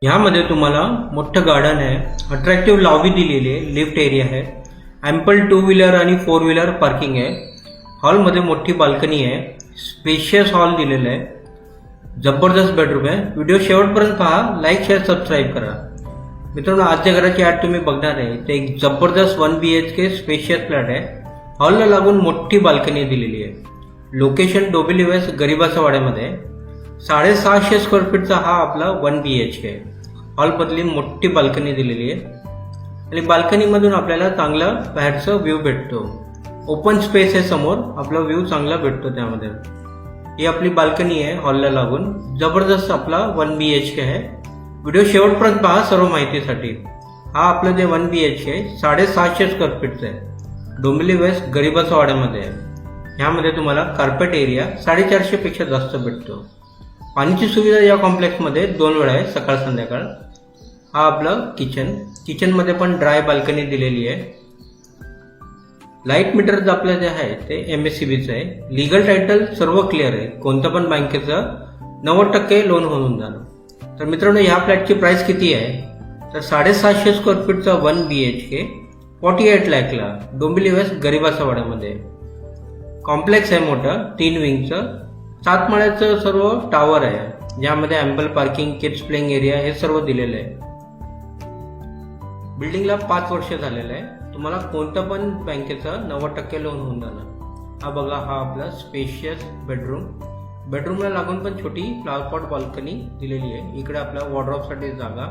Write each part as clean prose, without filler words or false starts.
यामध्ये तुम्हाला मोठं गार्डन आहे, अट्रॅक्टिव्ह लॉबी दिलेली आहे, लिफ्ट एरिया आहे, ॲम्पल 2 व्हीलर आणि 4 व्हीलर पार्किंग आहे. हॉलमध्ये मोठी बाल्कनी आहे, स्पेशियस हॉल दिलेला आहे, जबरदस्त बेडरूम आहे. व्हिडिओ शेवटपर्यंत पहा, लाईक शेअर सबस्क्राईब करा. मित्रांनो, आजच्या घराची ॲड तुम्ही बघणार आहे ते एक जबरदस्त 1 BHK स्पेशियस फ्लॅट आहे. हॉलला लागून मोठी बाल्कनी दिलेली आहे. लोकेशन डोंबिवली वेस्ट गरिबाचा वाड्यामध्ये. 650 स्क्वेअर फीटचा हा आपला 1 BHK आहे. हॉलमधली मोठी बाल्कनी दिलेली आहे आणि बाल्कनीमधून आपल्याला चांगला बाहेरचा व्ह्यू भेटतो. ओपन स्पेस आहे समोर, आपला व्ह्यू चांगला भेटतो त्यामध्ये. ही आपली बाल्कनी आहे हॉलला लागून. जबरदस्त आपला 1 BHK आहे. व्हिडिओ शेवटपर्यंत पहा सर्व माहितीसाठी. हा आपलं जे 1 BHK आहे 650 स्क्वेअर फीटचं आहे. डोंबिवली वेस्ट गरिबाचा वाड्यामध्ये आहे. ह्यामध्ये तुम्हाला कार्पेट एरिया 450 पेक्षा जास्त भेटतो. पाण्याची सुविधा या कॉम्प्लेक्समध्ये 2 वेळा आहे, सकाळ संध्याकाळ. हा आपलं किचनमध्ये पण ड्राय बाल्कनी दिलेली आहे. लाईट मीटर आपलं जे आहे ते MSCBचं आहे. लिगल टायटल सर्व क्लिअर आहे. कोणत्या पण बँकेचं 90% लोन होऊन जाणं. तर मित्रांनो, ह्या फ्लॅटची प्राइस किती आहे तर 750 स्क्वेअर फीटचा 1 BHK 48 लाखला डोंबिवली वेस्ट गरिबाचा वाड्यामध्ये. कॉम्प्लेक्स आहे मोठं, 3 विंगचं, 7 माळ्याचं सर्व टावर आहे, ज्यामध्ये ample parking, kids playing area हे सर्व दिलेलं आहे. बिल्डिंगला 5 वर्ष झालेलं आहे. तुम्हाला कोणत्या पण बँकेचं 90% लोन होऊन जाणार. हा बघा, हा आपला स्पेशियस बेडरूमला लागून पण छोटी फ्लॉवर पॉट बाल्कनी दिलेली आहे. इकडे आपल्या वॉर्डरोबसाठी जागा.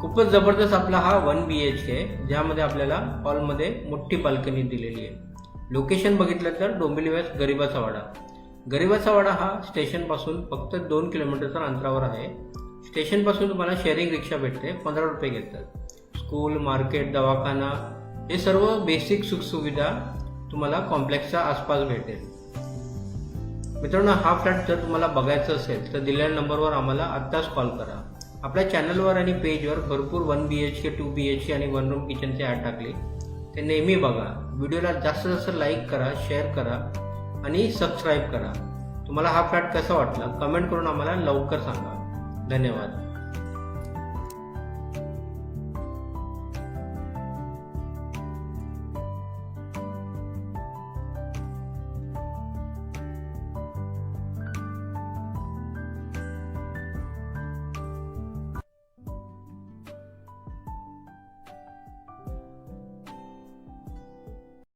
खूपच जबरदस्त आपला हा 1 BHK आहे, ज्यामध्ये आपल्याला हॉलमध्ये मोठी बाल्कनी दिलेली आहे. लोकेशन बघितलं तर डोंबिवली वेस्ट गरिबाचा वाडा. गरिबाचा वाडा हा स्टेशनपासून फक्त 2 किलोमीटरच्या अंतरावर आहे. स्टेशनपासून तुम्हाला शेअरिंग रिक्षा भेटते, 15 रुपये घेतात. स्कूल, मार्केट, दवाखाना हे सर्व बेसिक सुखसुविधा तुम्हाला कॉम्प्लेक्सच्या आसपास भेटेल. मित्रांनो, हा फ्लॅट जर तुम्हाला बघायचा असेल तर दिलेल्या नंबरवर आम्हाला आत्ताच कॉल करा. आपल्या चॅनलवर आणि पेजवर भरपूर 1 BHK, 2 BHK आणि 1 रूम किचनचे ॲड टाकले. ते नेहमी बघा. व्हिडिओला जास्तीत जास्त लाईक करा, शेअर करा आणि सबस्क्राईब करा. तुम्हाला हा फ्लॅट कसा वाटला कमेंट करून आम्हाला लवकर सांगा. धन्यवाद.